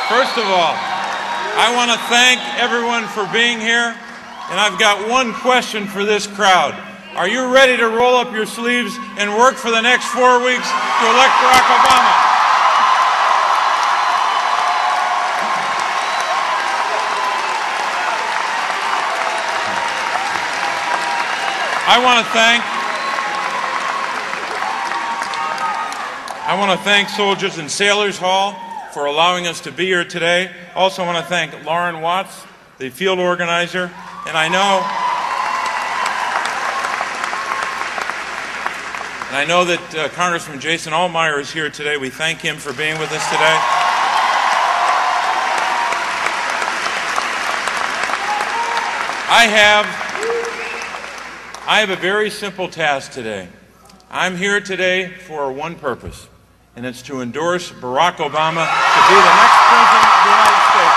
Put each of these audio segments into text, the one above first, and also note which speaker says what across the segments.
Speaker 1: First of all, I want to thank everyone for being here, and I've got one question for this crowd. Are you ready to roll up your sleeves and work for the next 4 weeks to elect Barack Obama? I want to thank Soldiers and Sailors Hall for allowing us to be here today. Also want to thank Lauren Watts, the field organizer, and I know that Congressman Jason Altmaier is here today. We thank him for being with us today. I have a very simple task today. I'm here today for one purpose, and it's to endorse Barack Obama to be the next President of the United States.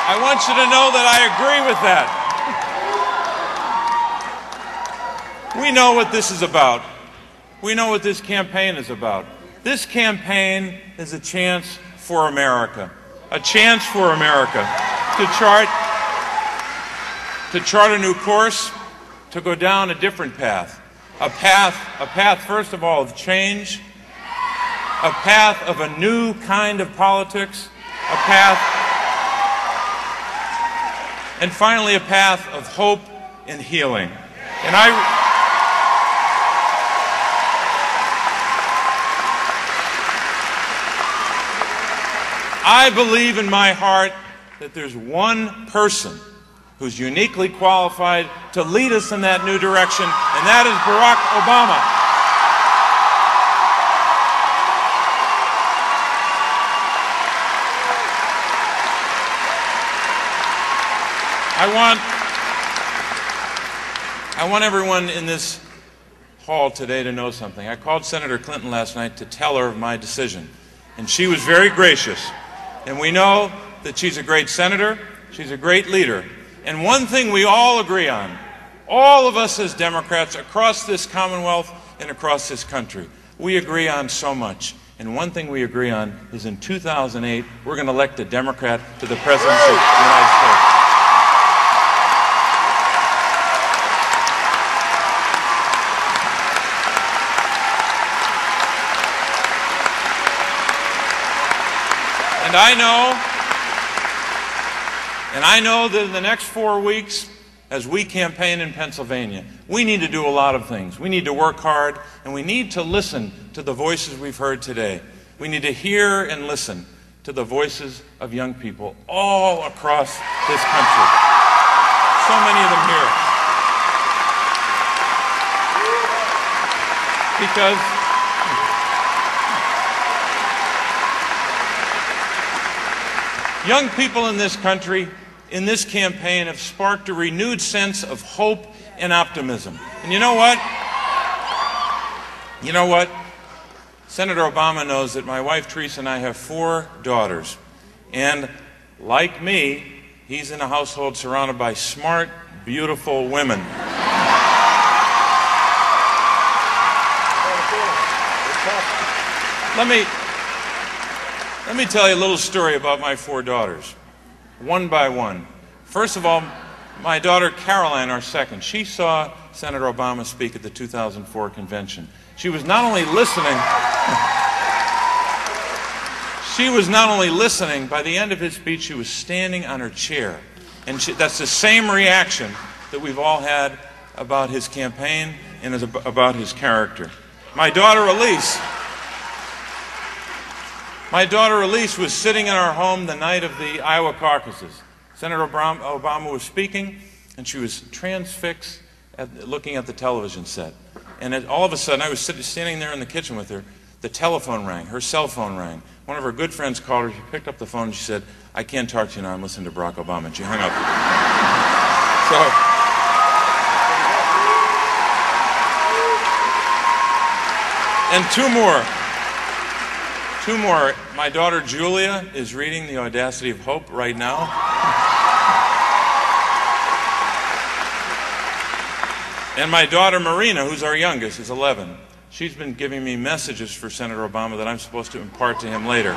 Speaker 1: I want you to know that I agree with that. We know what this is about. We know what this campaign is about. This campaign is a chance for America. A chance for America to chart a new course, to go down a different path. A path first of all of change, a path of a new kind of politics, a path, and finally a path of hope and healing. And I believe in my heart that there's one person who's uniquely qualified to lead us in that new direction, and that is Barack Obama. I want everyone in this hall today to know something. I called Senator Clinton last night to tell her of my decision, and she was very gracious. And we know that she's a great senator, she's a great leader. And one thing we all agree on, all of us as Democrats across this Commonwealth and across this country, we agree on so much. And one thing we agree on is in 2008, we're going to elect a Democrat to the presidency of the United States. And I know that in the next 4 weeks, as we campaign in Pennsylvania, we need to do a lot of things. We need to work hard, and we need to listen to the voices we've heard today. We need to hear and listen to the voices of young people all across this country. So many of them here. Because young people in this country, in this campaign, have sparked a renewed sense of hope and optimism. And you know what? You know what? Senator Obama knows that my wife Teresa and I have 4 daughters. And like me, he's in a household surrounded by smart, beautiful women. Let me tell you a little story about my 4 daughters, one by one. First of all, my daughter Caroline, our second, she saw Senator Obama speak at the 2004 convention. She was not only listening, by the end of his speech, she was standing on her chair. And that's the same reaction that we've all had about his campaign and about his character. My daughter Elise was sitting in our home the night of the Iowa caucuses. Senator Obama was speaking, and she was transfixed looking at the television set. and all of a sudden, I was standing there in the kitchen with her. The telephone rang. Her cell phone rang. One of her good friends called her. She picked up the phone and she said, "I can't talk to you now. I'm listening to Barack Obama." And she hung up. And two more. My daughter Julia is reading The Audacity of Hope right now. And my daughter Marina, who's our youngest, is 11. She's been giving me messages for Senator Obama that I'm supposed to impart to him later.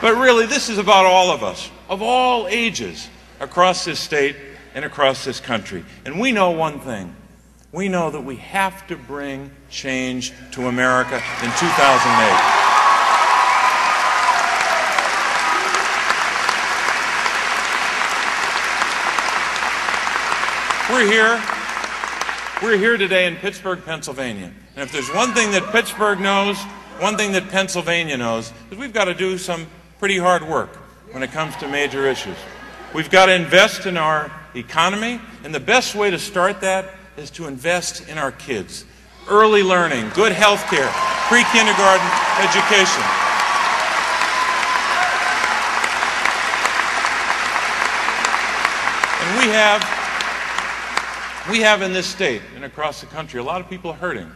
Speaker 1: But really, this is about all of us, of all ages, across this state and across this country. And we know one thing. We know that we have to bring change to America in 2008. We're here today in Pittsburgh, Pennsylvania. And if there's one thing that Pittsburgh knows, one thing that Pennsylvania knows, is we've got to do some pretty hard work when it comes to major issues. We've got to invest in our economy, and the best way to start that is to invest in our kids. Early learning, good health care, pre-kindergarten education. And we have in this state and across the country a lot of people hurting.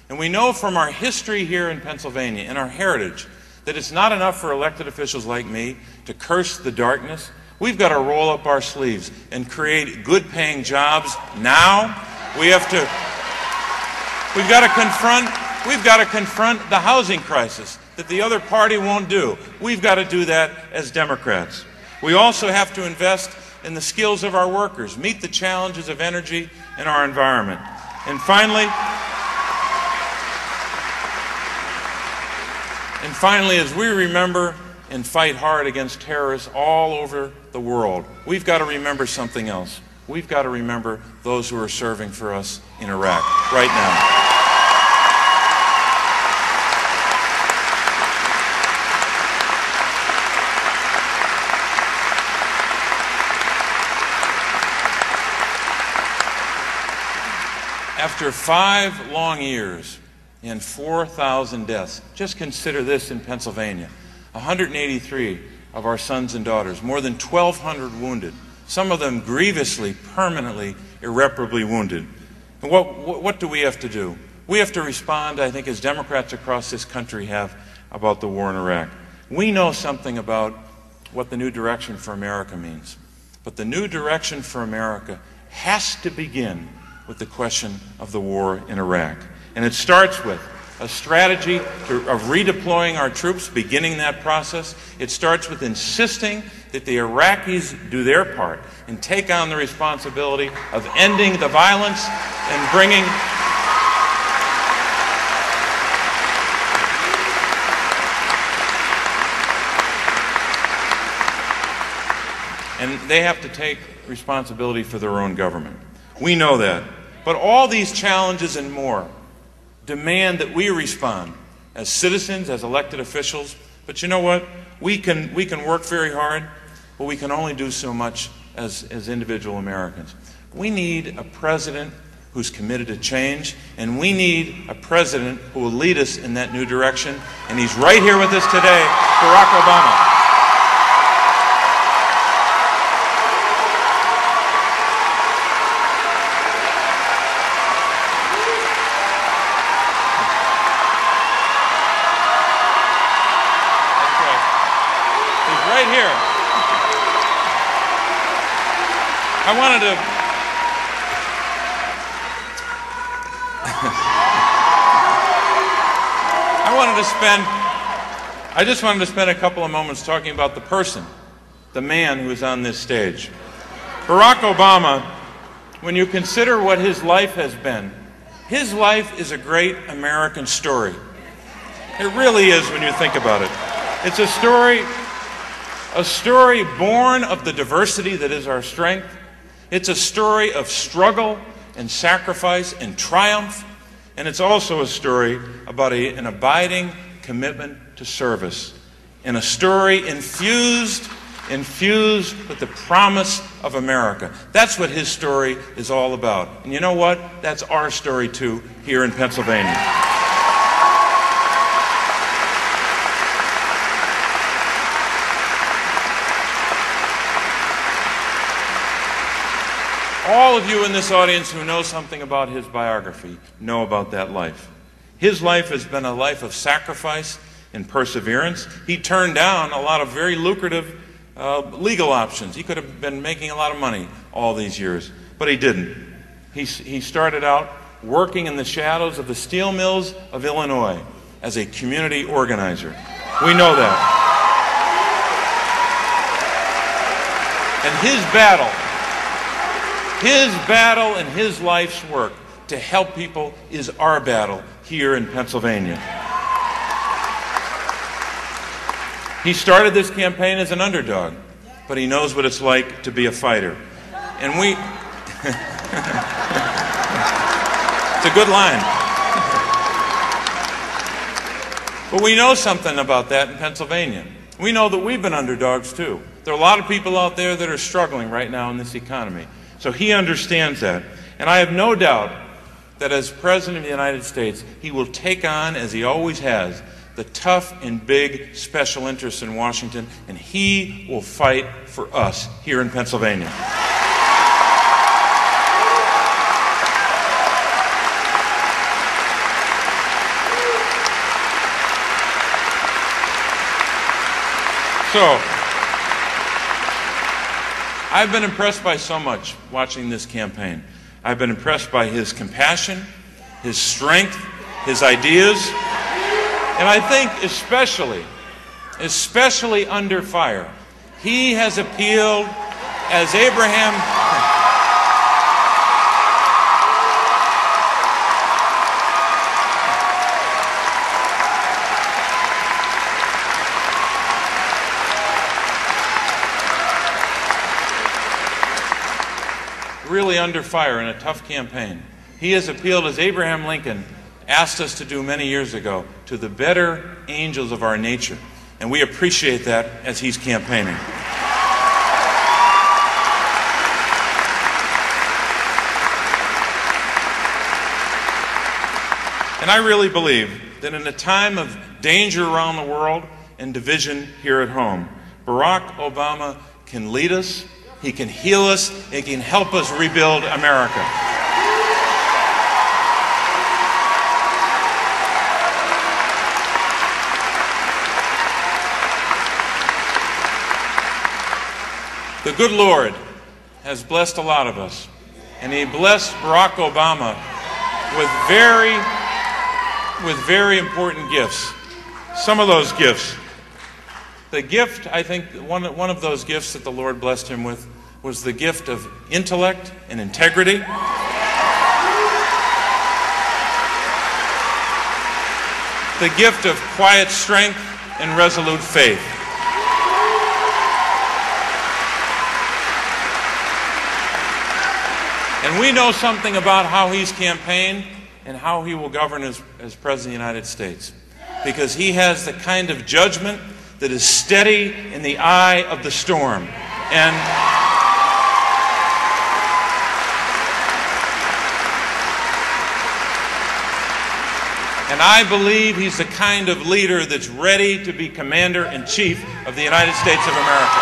Speaker 1: And we know from our history here in Pennsylvania and our heritage that it's not enough for elected officials like me to curse the darkness. We've got to roll up our sleeves and create good-paying jobs now. We've got to confront the housing crisis that the other party won't do. We've got to do that as Democrats. We also have to invest in the skills of our workers, meet the challenges of energy and our environment. And finally, as we remember and fight hard against terrorists all over the world, we've got to remember something else. We've got to remember those who are serving for us in Iraq right now. After 5 long years and 4,000 deaths, just consider this in Pennsylvania, 183 of our sons and daughters, more than 1,200 wounded, some of them grievously, permanently, irreparably wounded. And what do we have to do? We have to respond, I think, as Democrats across this country have about the war in Iraq. We know something about what the new direction for America means. But the new direction for America has to begin with the question of the war in Iraq. And it starts with a strategy of redeploying our troops, beginning that process. It starts with insisting that the Iraqis do their part and take on the responsibility of ending the violence and bringing and they have to take responsibility for their own government. We know that. But all these challenges and more demand that we respond as citizens, as elected officials. But you know what? We can work very hard, but we can only do so much as individual Americans. We need a president who's committed to change, and we need a president who will lead us in that new direction. And he's right here with us today, Barack Obama. I just wanted to spend a couple of moments talking about the person, the man who is on this stage. Barack Obama, when you consider what his life has been, his life is a great American story. It really is when you think about it. It's a story born of the diversity that is our strength. It's a story of struggle and sacrifice and triumph. And it's also a story about an abiding commitment to service, and a story infused infused with the promise of America. That's what his story is all about. And you know what? That's our story too here in Pennsylvania. All of you in this audience who know something about his biography know about that life. His life has been a life of sacrifice and perseverance. He turned down a lot of very lucrative legal options. He could have been making a lot of money all these years, but he didn't. He started out working in the shadows of the steel mills of Illinois as a community organizer. We know that. And his battle and his life's work to help people is our battle here in Pennsylvania. He started this campaign as an underdog, but he knows what it's like to be a fighter. And we... It's a good line. But we know something about that in Pennsylvania. We know that we've been underdogs too. There are a lot of people out there that are struggling right now in this economy. So he understands that. And I have no doubt that as President of the United States, he will take on, as he always has, the tough and big special interests in Washington, and he will fight for us here in Pennsylvania. So, I've been impressed by so much watching this campaign. I've been impressed by his compassion, his strength, his ideas, and I think especially under fire, he has appealed as Abraham... really under fire in a tough campaign. He has appealed as Abraham Lincoln asked us to do many years ago, to the better angels of our nature. And we appreciate that as he's campaigning. And I really believe that in a time of danger around the world and division here at home, Barack Obama can lead us, he can heal us, he can help us rebuild America. The good Lord has blessed a lot of us, and he blessed Barack Obama with very important gifts. Some of those gifts. The gift, I think, one of those gifts that the Lord blessed him with was the gift of intellect and integrity. The gift of quiet strength and resolute faith. And we know something about how he's campaigned and how he will govern as President of the United States. Because he has the kind of judgment that is steady in the eye of the storm. And I believe he's the kind of leader that's ready to be Commander-in-Chief of the United States of America.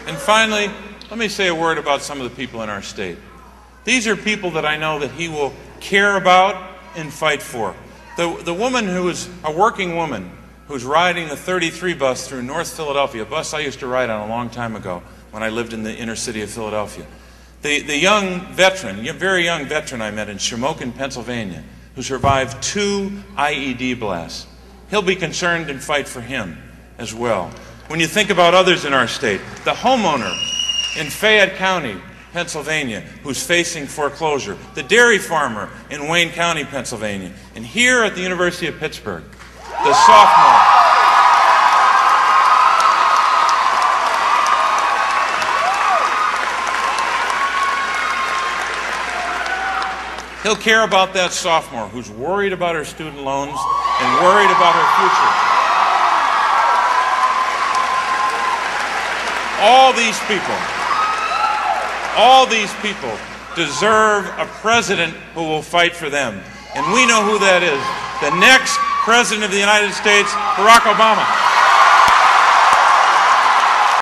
Speaker 1: And finally, let me say a word about some of the people in our state. These are people that I know that he will care about and fight for. The woman who is a working woman who's riding the 33 bus through North Philadelphia, a bus I used to ride on a long time ago when I lived in the inner city of Philadelphia. The young veteran, very young veteran I met in Shamokin, Pennsylvania, who survived 2 IED blasts. He'll be concerned and fight for him as well. When you think about others in our state, the homeowner in Fayette County, Pennsylvania, who's facing foreclosure, the dairy farmer in Wayne County, Pennsylvania, and here at the University of Pittsburgh, the sophomore. He'll care about that sophomore who's worried about her student loans and worried about her future. All these people deserve a president who will fight for them. And we know who that is. The next president of the United States, Barack Obama.